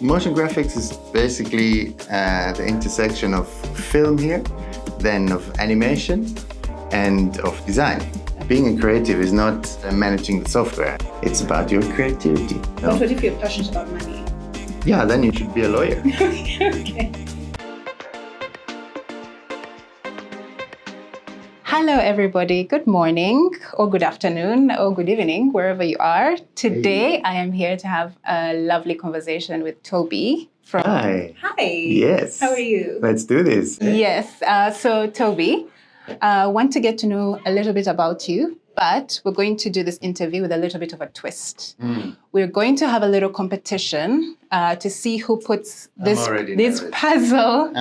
Motion graphics is basically the intersection of film here, then of animation and of design. Being a creative is not managing the software. It's about your creativity. But what if you're passionate about money? Yeah, then you should be a lawyer. Okay. Hello, everybody. Good morning, or good afternoon, or good evening, wherever you are. Today, I am here to have a lovely conversation with Tobi. Hi. Hi. Yes. How are you? Let's do this. Yes. So, Tobi, I want to get to know a little bit about you, but we're going to do this interview with a little bit of a twist. We're going to have a little competition to see who puts this puzzle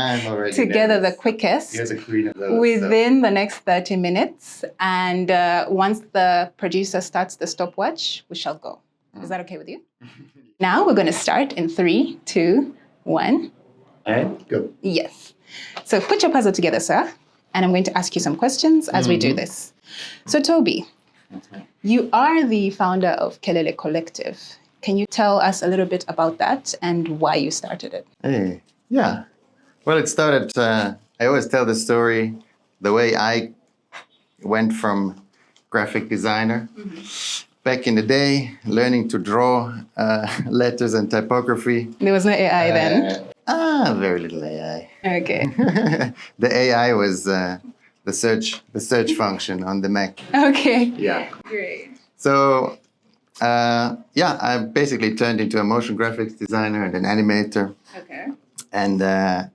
together the quickest. You're the queen of those. Within the next 30 minutes. And once the producer starts the stopwatch, we shall go. Is that okay with you? Now we're going to start in 3, 2, 1. And go. Yes. So put your puzzle together, sir. And I'm going to ask you some questions as we do this. So Tobi, you are the founder of Kelele Collective. Can you tell us a little bit about that and why you started it? Hey, yeah. Well, it started, I always tell the story, the way I went from graphic designer back in the day, learning to draw letters and typography. There was no AI then? Very little AI. Okay. The AI was the search function on the Mac. Okay. Yeah. Great. So, I basically turned into a motion graphics designer and an animator. Okay. And I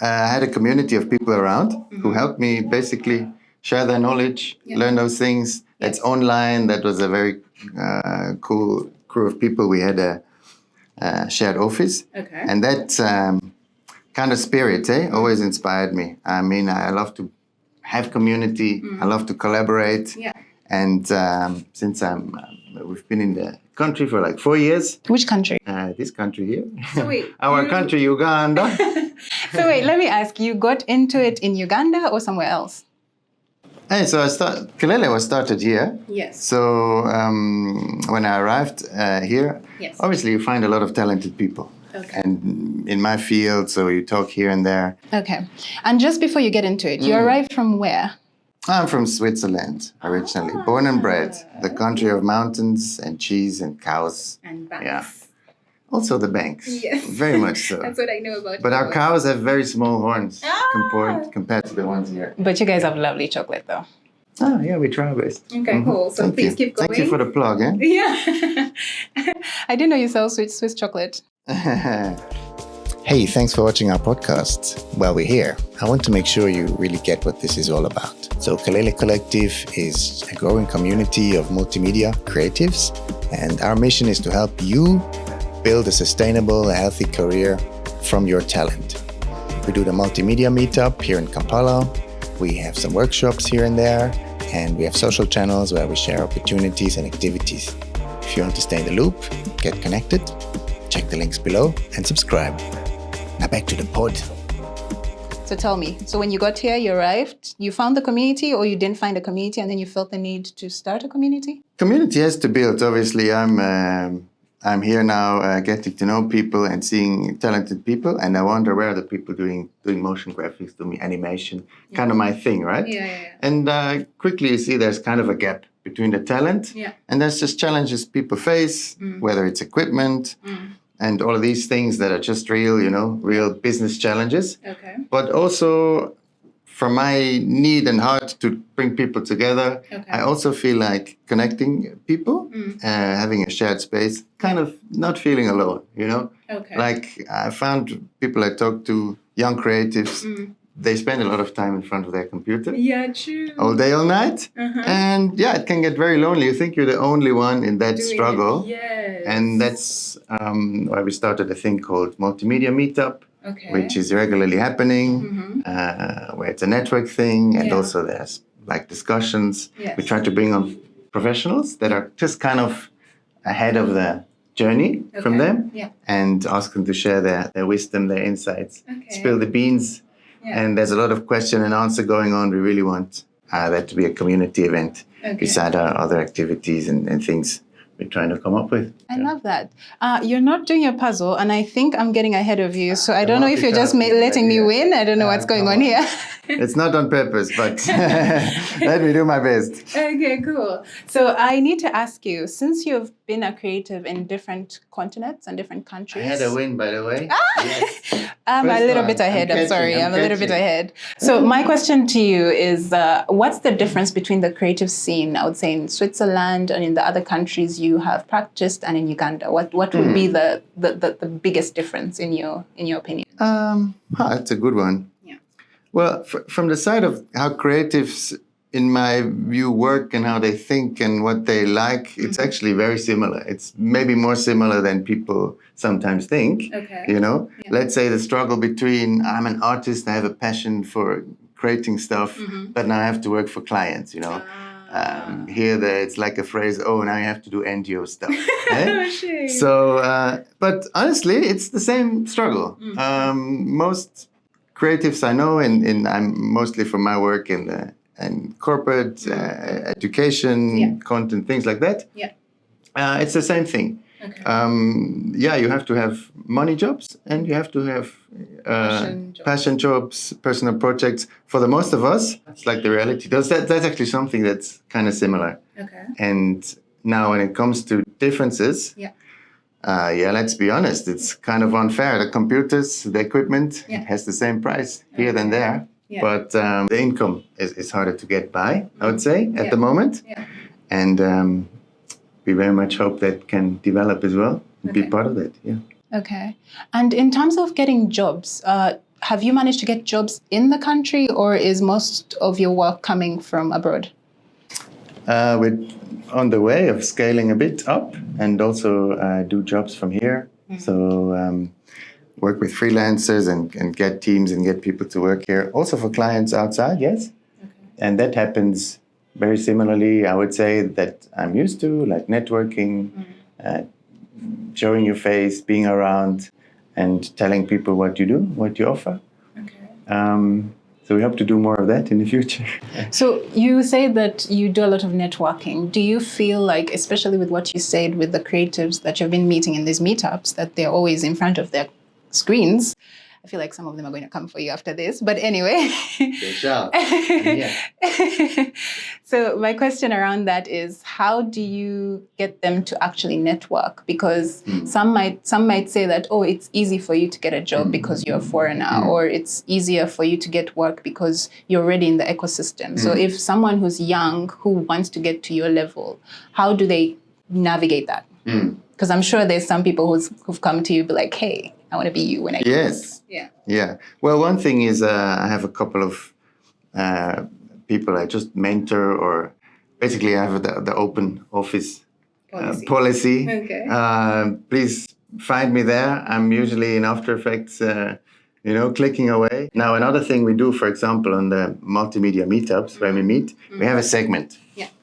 had a community of people around who helped me basically share their knowledge, learn those things. That's online. That was a very cool crew of people. We had a shared office. Okay. And that kind of spirit always inspired me. I mean, I love to have community. I love to collaborate. Yeah. And since we've been in the country for like 4 years. Which country? This country here. So wait. Our country, Uganda. So wait, let me ask, you got into it in Uganda or somewhere else? Hey, so Kelele was started here. Yes. So when I arrived here, obviously you find a lot of talented people. Okay. And in my field, so you talk here and there. Okay. And just before you get into it, you arrived from where? I'm from Switzerland originally, born and bred. The country of mountains and cheese and cows. And banks. Yeah. Also the banks. Yes. Very much so. That's what I know about But our yours. cows have very small horns compared to the ones here. But you guys have lovely chocolate though. Oh, yeah, we try our best. Okay, cool. So Thank please you. keep going. Thank you for the plug, eh? Yeah. I didn't know you sell Swiss chocolate. Hey, thanks for watching our podcast. While we're here, I want to make sure you really get what this is all about. So Kelele Collective is a growing community of multimedia creatives, and our mission is to help you build a sustainable, healthy career from your talent. We do the Multimedia meetup here in Kampala. We have some workshops here and there, and we have social channels where we share opportunities and activities. If you want to stay in the loop, get connected, check the links below and subscribe. Now back to the pod. So tell me, so when you got here, you arrived, you found the community or you didn't find a community and then you felt the need to start a community? Community has to build. Obviously, I'm here now getting to know people and seeing talented people, and I wonder where are the people doing motion graphics, doing animation, kind of my thing, right? Yeah. And quickly you see there's kind of a gap between the talent and there's just challenges people face, whether it's equipment and all of these things that are just real business challenges. Okay. But also from my need and heart to bring people together, I also feel like connecting people, having a shared space, kind of not feeling alone, Okay. Like I found people I talk to, young creatives, they spend a lot of time in front of their computer. Yeah, true. All day, all night. And it can get very lonely. You think you're the only one in that struggle. Yes. And that's why we started a thing called Multimedia Meetup, which is regularly happening, where it's a network thing. And also there's like discussions. Yes. We try to bring on professionals that are just kind of ahead of the journey from them and ask them to share their wisdom, their insights, spill the beans. And there's a lot of question and answer going on. We really want that to be a community event beside our other activities and things we're trying to come up with. I love that. You're not doing your puzzle, and I think I'm getting ahead of you. So I don't know if you're just letting me win. I don't know what's going on here. It's not on purpose, but let me do my best. Okay, cool. So I need to ask you, since you've been a creative in different continents and different countries. I had a win, by the way. Yes. I'm a little bit ahead. I'm sorry. I'm a little bit ahead. So my question to you is, what's the difference between the creative scene, I would say, in Switzerland and in the other countries you have practiced, and in Uganda? What would be the biggest difference in your opinion? That's a good one. Yeah. Well, from the side of how creatives, in my view, work and how they think and what they like, it's actually very similar. It's maybe more similar than people sometimes think. Okay. You know, Yeah. let's say the struggle between I'm an artist, I have a passion for creating stuff, but now I have to work for clients, you know. Here, it's like a phrase, oh, now you have to do NGO stuff. Eh? So, but honestly, it's the same struggle. Most creatives I know, and I'm mostly from my work in corporate education, content, things like that. Yeah. It's the same thing. Okay. You have to have money jobs and you have to have passion jobs, personal projects. For the most of us, it's like the reality. That's actually something that's kind of similar. Okay. And now when it comes to differences, let's be honest, it's kind of unfair. The computers, the equipment, it has the same price here than there. Yeah. But the income is harder to get by, I would say, at the moment. Yeah. And we very much hope that can develop as well and be part of that. Yeah. Okay. And in terms of getting jobs, have you managed to get jobs in the country, or is most of your work coming from abroad? We're on the way of scaling a bit up and also do jobs from here. So work with freelancers and get teams and get people to work here. Also for clients outside, yes. Okay. And that happens very similarly, I would say, that I'm used to, like networking, showing your face, being around, and telling people what you do, what you offer. Okay. So we hope to do more of that in the future. So you say that you do a lot of networking. Do you feel like, especially with what you said with the creatives that you've been meeting in these meetups, that they're always in front of their screens? I feel like some of them are going to come for you after this, but anyway. They shall. Yeah. So my question around that is, how do you get them to actually network? Because some might say that, oh, it's easy for you to get a job because you're a foreigner, or it's easier for you to get work because you're already in the ecosystem. So if someone who's young who wants to get to your level, how do they navigate that? Because I'm sure there's some people who've come to you be like, hey, I want to be you when I grow up. Yes. Yeah. Yeah. Well, one thing is I have a couple of people I just mentor, or basically I have the open office policy. Okay. Please find me there. I'm usually in After Effects, clicking away. Now, another thing we do, for example, on the multimedia meetups where we meet, we have a segment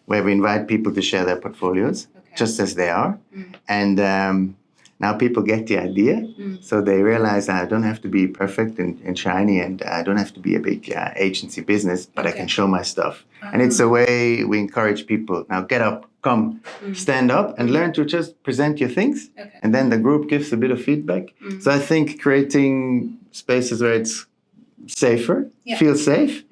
where we invite people to share their portfolios just as they are. And now people get the idea, so they realize I don't have to be perfect and shiny, and I don't have to be a big agency business, but I can show my stuff. And it's a way we encourage people. Now get up, come, stand up, and learn to just present your things. Okay. And then the group gives a bit of feedback. So I think creating spaces where it's safer, feel safe,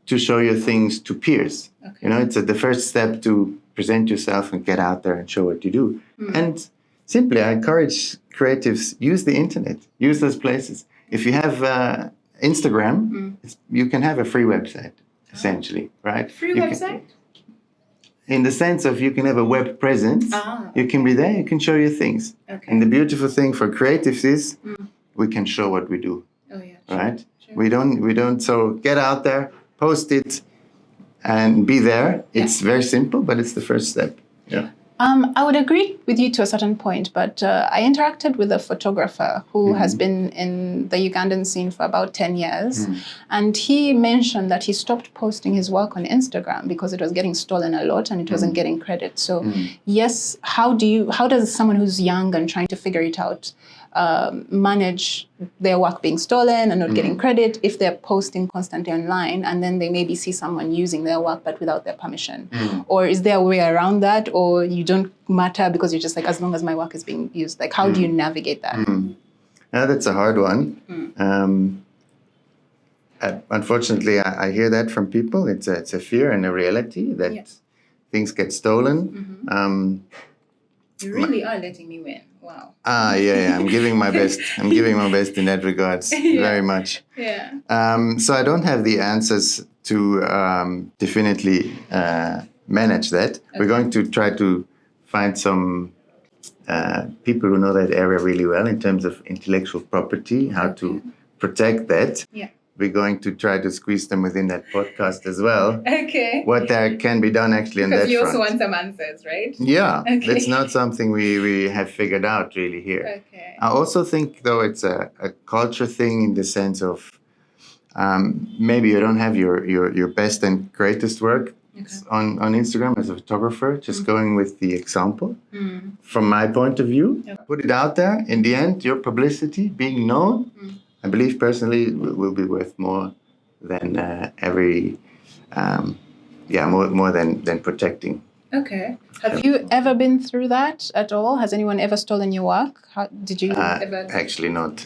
to show your things to peers. Okay. It's the first step to present yourself and get out there and show what you do. And simply, I encourage creatives, use the internet, use those places. If you have Instagram, you can have a free website, essentially, right? Free website? In the sense of you can have a web presence, you can be there, you can show your things. Okay. And the beautiful thing for creatives is we can show what we do, Oh, yeah. right? Sure. We don't, so get out there, post it, and be there. It's very simple, but it's the first step. Yeah. I would agree with you to a certain point, but I interacted with a photographer who has been in the Ugandan scene for about 10 years. And he mentioned that he stopped posting his work on Instagram because it was getting stolen a lot and it wasn't getting credit. So yes, how does someone who's young and trying to figure it out manage their work being stolen and not getting credit if they're posting constantly online, and then they maybe see someone using their work but without their permission? Or is there a way around that, or you don't matter because you're just like, as long as my work is being used? Like, how do you navigate that? That's a hard one. Unfortunately, I hear that from people. It's a fear and a reality that things get stolen. You really are letting me win. Wow. Yeah. I'm giving my best. I'm giving my best in that regards, very much. Yeah. So I don't have the answers to definitely manage that. We're going to try to find some people who know that area really well in terms of intellectual property, how to protect that. Yeah. We're going to try to squeeze them within that podcast as well. Okay. What there can be done actually on that front. Because you also want some answers, right? Yeah, Okay. that's not something we have figured out really here. Okay. I also think, though, it's a culture thing in the sense of maybe you don't have your best and greatest work on Instagram as a photographer, just going with the example. From my point of view, put it out there. In the end, your publicity, being known, I believe personally will be worth more than more than protecting. Okay. Have you ever been through that at all? Has anyone ever stolen your work? Did you ever? Actually, not.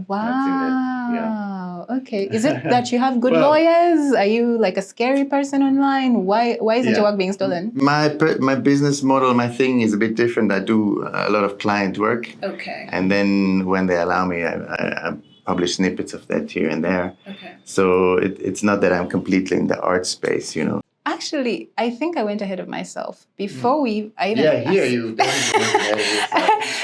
Wow. Okay. Is it that you have good lawyers? Are you like a scary person online? Why isn't your work being stolen? My business model, my thing is a bit different. I do a lot of client work. Okay. And then when they allow me, I publish snippets of that here and there. Okay. So it's not that I'm completely in the art space, Actually, I think I went ahead of myself. Before I even you.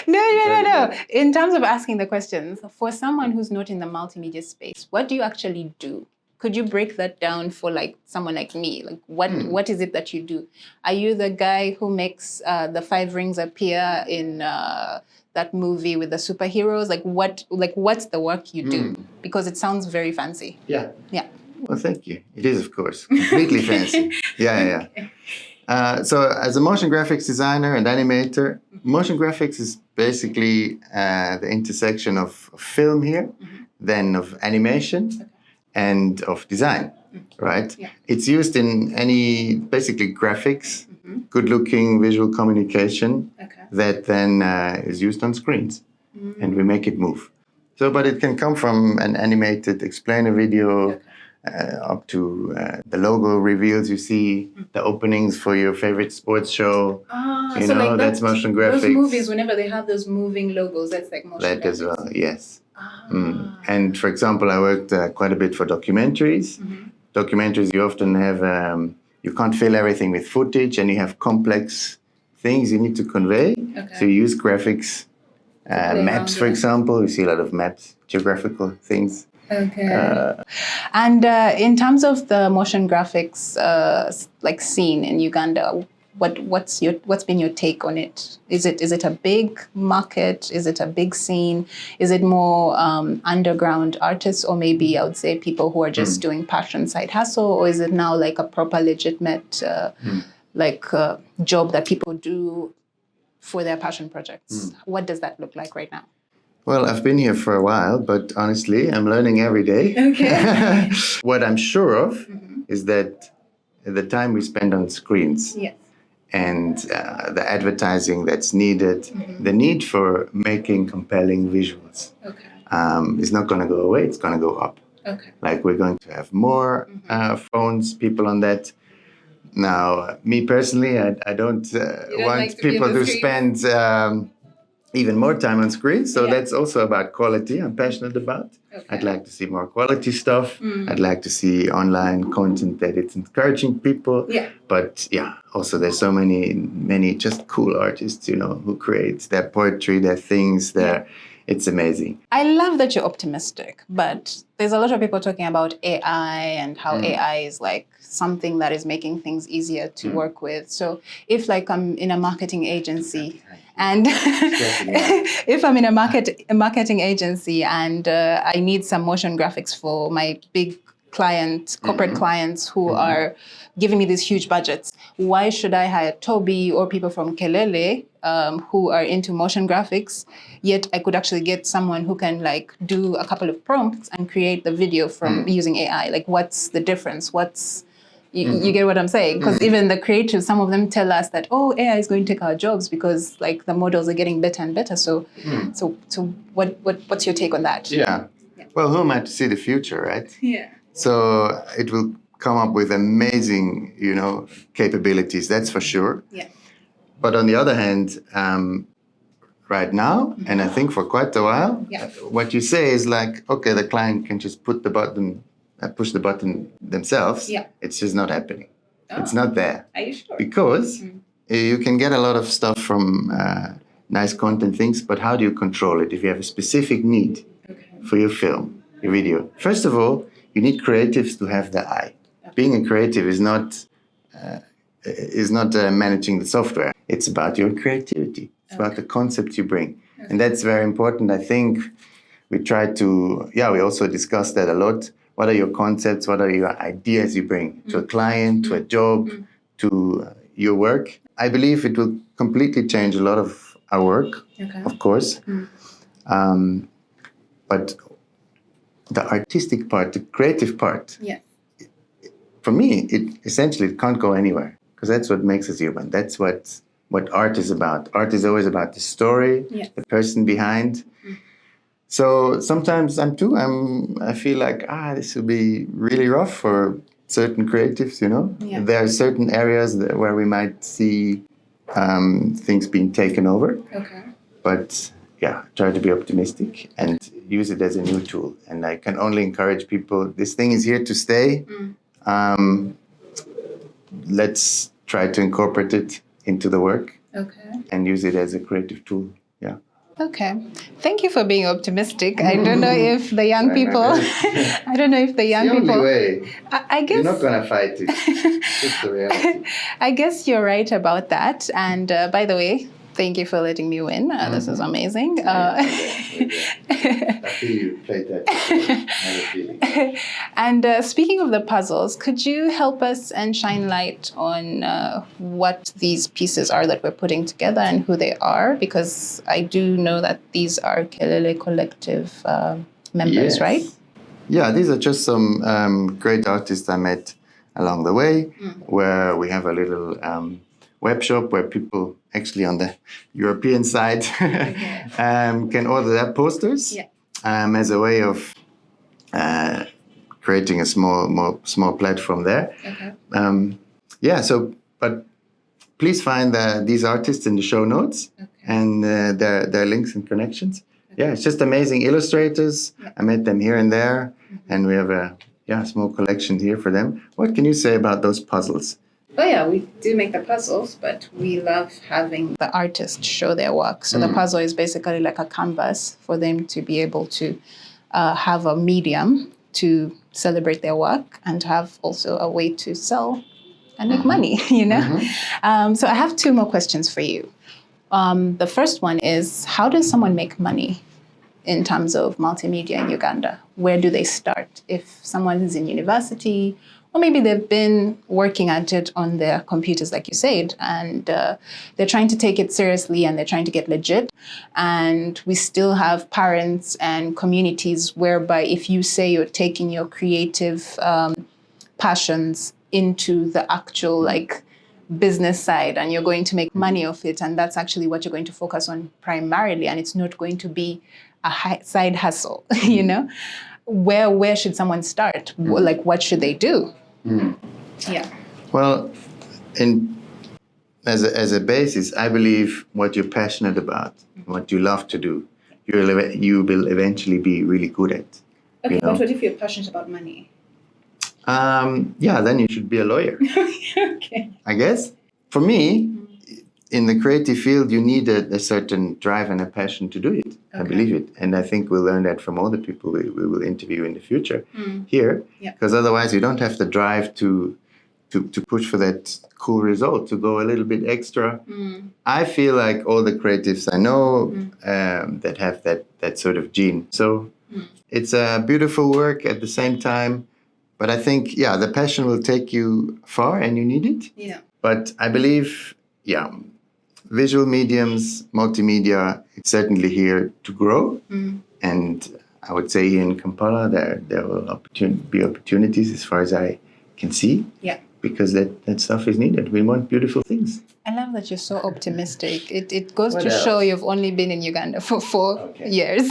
No. In terms of asking the questions, for someone who's not in the multimedia space, what do you actually do? Could you break that down for like someone like me? Like what is it that you do? Are you the guy who makes the 5 rings appear in that movie with the superheroes? What's the work you do? Because it sounds very fancy. Yeah. Yeah. Well, thank you. It is, of course, completely fancy. Yeah. So as a motion graphics designer and animator, motion graphics is basically the intersection of film here, then of animation and of design, right? Yeah. It's used in any, basically graphics, good-looking visual communication that then is used on screens, and we make it move. So, but it can come from an animated explainer video, up to the logo reveals you see, the openings for your favorite sports show. That's motion graphics. Those movies, whenever they have those moving logos, that's like motion graphics. That as well, yes. And for example, I worked quite a bit for documentaries. Documentaries, you often have, you can't fill everything with footage, and you have complex things you need to convey. Okay. So you use graphics, maps, for example. You see a lot of maps, geographical things. Okay. And in terms of the motion graphics scene in Uganda, what's been your take on it? Is it a big market? Is it a big scene? Is it more underground artists, or maybe I would say people who are just doing passion side hustle, or is it now like a proper legitimate job that people do for their passion projects? What does that look like right now? Well, I've been here for a while, but honestly, I'm learning every day. Okay. What I'm sure of is that the time we spend on screens and the advertising that's needed, the need for making compelling visuals is not going to go away. It's going to go up. Okay. Like we're going to have more phones, people on that. Now, me personally, I don't want people to spend even more time on screen. So that's also about quality. I'm passionate about. Okay. I'd like to see more quality stuff. I'd like to see online content that it's encouraging people. Yeah. But also there's so many just cool artists, who create their poetry, their things, it's amazing. I love that you're optimistic, but there's a lot of people talking about AI and how AI is like something that is making things easier to work with. So if like I'm in a marketing agency and if I'm in a marketing agency and I need some motion graphics for my big corporate clients who are giving me these huge budgets. Why should I hire Tobi or people from Kelele who are into motion graphics? Yet I could actually get someone who can like do a couple of prompts and create the video from using AI. Like, what's the difference? You get what I'm saying? Because even the creatives, some of them tell us that, oh, AI is going to take our jobs because like the models are getting better and better. So what's your take on that? Yeah. Well, who am I to see the future, right? Yeah. So it will come up with amazing, capabilities, that's for sure. Yeah. But on the other hand, right now, and I think for quite a while, what you say is like, okay, the client can just push the button themselves. Yeah. It's just not happening. Oh. It's not there. Are you sure? Because you can get a lot of stuff from nice content things, but how do you control it if you have a specific need for your film, your video? First of all, you need creatives to have the eye. Okay. Being a creative is not managing the software. It's about your creativity. It's about the concepts you bring. Okay. And that's very important. I think we also discussed that a lot. What are your concepts? What are your ideas you bring to a client, to a job, to your work? I believe it will completely change a lot of our work, of course. But the artistic part, the creative part, for me, it can't go anywhere because that's what makes us human. That's what art is about. Art is always about the story, the person behind. So sometimes I feel like, this will be really rough for certain creatives, Yeah. There are certain areas where we might see things being taken over. Okay. But try to be optimistic and use it as a new tool. And I can only encourage people, this thing is here to stay. Let's try to incorporate it into the work and use it as a creative tool. Yeah. Okay. Thank you for being optimistic. I don't know if the young people, The only way. I guess. You're not going to fight it. It's the reality. I guess you're right about that. And by the way, thank you for letting me win. This is amazing. I feel you played that before. I have a feeling. And speaking of the puzzles, could you help us and shine light on what these pieces are that we're putting together and who they are? Because I do know that these are Kelele Collective members, right? Yeah, these are just some great artists I met along the way, where we have a little web shop where people actually on the European side can order their posters as a way of creating a small platform there. But please find these artists in the show notes and their links and connections. Yeah, it's just amazing illustrators. I met them here and there, and we have a small collection here for them. What can you say about those puzzles? Oh yeah, we do make the puzzles, but we love having the artists show their work. So the puzzle is basically like a canvas for them to be able to have a medium to celebrate their work and have also a way to sell and make money, So I have two more questions for you. The first one is, how does someone make money in terms of multimedia in Uganda? Where do they start? If someone is in university, or maybe they've been working at it on their computers, like you said, and they're trying to take it seriously and they're trying to get legit. And we still have parents and communities whereby if you say you're taking your creative passions into the actual business side and you're going to make money of it, and that's actually what you're going to focus on primarily, and it's not going to be a side hustle, Where should someone start? What should they do? Yeah. Well, as a basis, I believe what you're passionate about, what you love to do, you will eventually be really good at. Okay, but what if you're passionate about money? Then you should be a lawyer. Okay. I guess. For me, in the creative field, you need a certain drive and a passion to do it. Okay. I believe it. And I think we'll learn that from all the people we will interview in the future here. Because otherwise you don't have the drive to push for that cool result, to go a little bit extra. I feel like all the creatives I know that have that sort of gene. So it's a beautiful work at the same time, But I think, yeah, the passion will take you far and you need it. Yeah. But I believe, yeah, visual mediums, multimedia, it's certainly here to grow. And I would say here in Kampala, there will be opportunities as far as I can see. Yeah. Because that stuff is needed. We want beautiful things. I love that you're so optimistic. It goes What to else? show you've only been in Uganda for 4 Okay. years.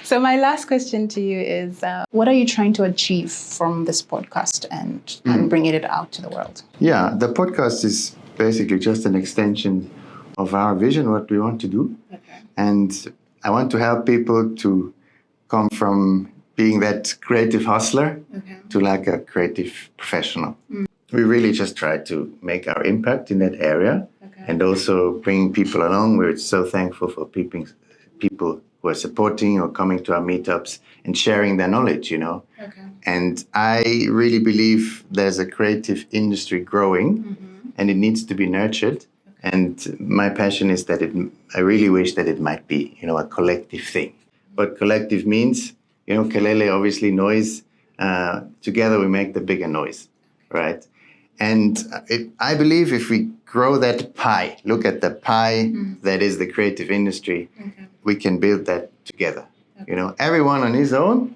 So my last question to you is, what are you trying to achieve from this podcast and bringing it out to the world? Yeah, the podcast is basically just an extension of our vision, what we want to do. Okay. And I want to help people to come from being that creative hustler to like a creative professional. We really just try to make our impact in that area and also bringing people along. We're so thankful for people who are supporting or coming to our meetups and sharing their knowledge, you know. And I really believe there's a creative industry growing and it needs to be nurtured. And my passion is that I really wish that it might be, you know, a collective thing. But collective means, you know, Kelele, obviously noise. Together we make the bigger noise, right? And I believe if we grow that pie, look at the pie that is the creative industry, we can build that together. You know, everyone on his own,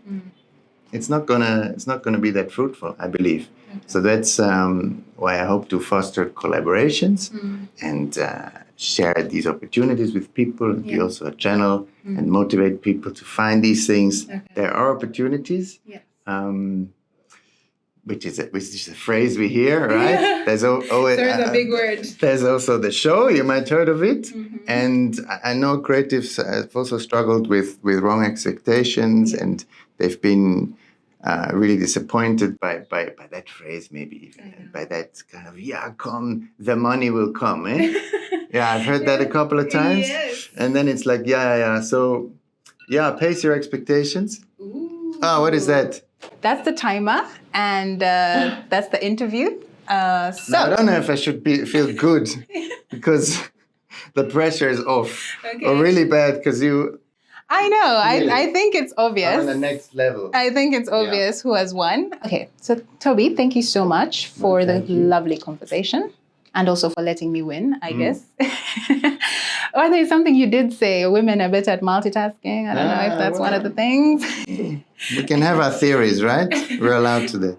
it's not gonna be that fruitful, I believe. So that's why I hope to foster collaborations and share these opportunities with people and be also a channel and motivate people to find these things. There are opportunities, which is a phrase we hear, right? There's always a big word. There's also the show, you might heard of it. And I know creatives have also struggled with wrong expectations and they've been really disappointed by that phrase, maybe even by that kind of, the money will come, eh? Yeah, I've heard that a couple of times. Yes. And then it's like, So, pace your expectations. Ooh. Oh, what is that? That's the timer, and that's the interview. Now, I don't know if I should feel good because the pressure is off. Or really bad because you... I know. Really? I think it's obvious. On the next level. I think it's obvious who has won. Okay, so Tobi, thank you so much for the lovely conversation and also for letting me win, I guess. Or there's something you did say, women are better at multitasking. I don't know if that's one of the things. We can have our theories, right? We're allowed to do.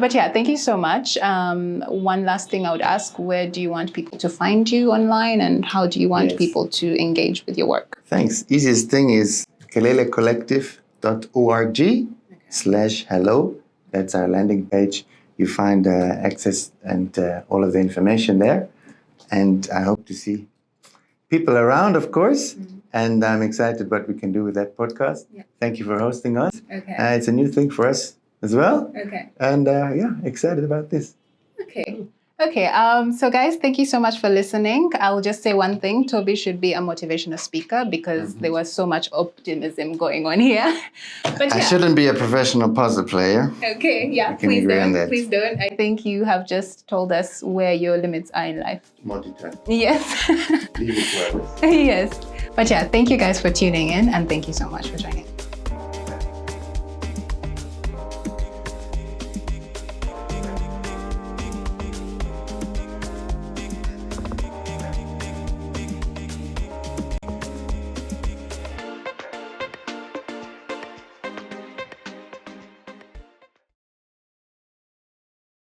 But yeah, thank you so much. One last thing I would ask, where do you want people to find you online and how do you want people to engage with your work? Thanks. Easiest thing is kelelecollective.org/hello. That's our landing page. You find access and all of the information there. And I hope to see people around, of course. And I'm excited what we can do with that podcast. Thank you for hosting us. It's a new thing for us as well. And excited about this. Okay, so guys, thank you so much for listening. I'll just say one thing. Tobi should be a motivational speaker because there was so much optimism going on here. But I shouldn't be a professional puzzle player. Okay, please don't. I think you have just told us where your limits are in life. Multitask. Yes. Leave it to others. Yes. But thank you guys for tuning in and thank you so much for joining.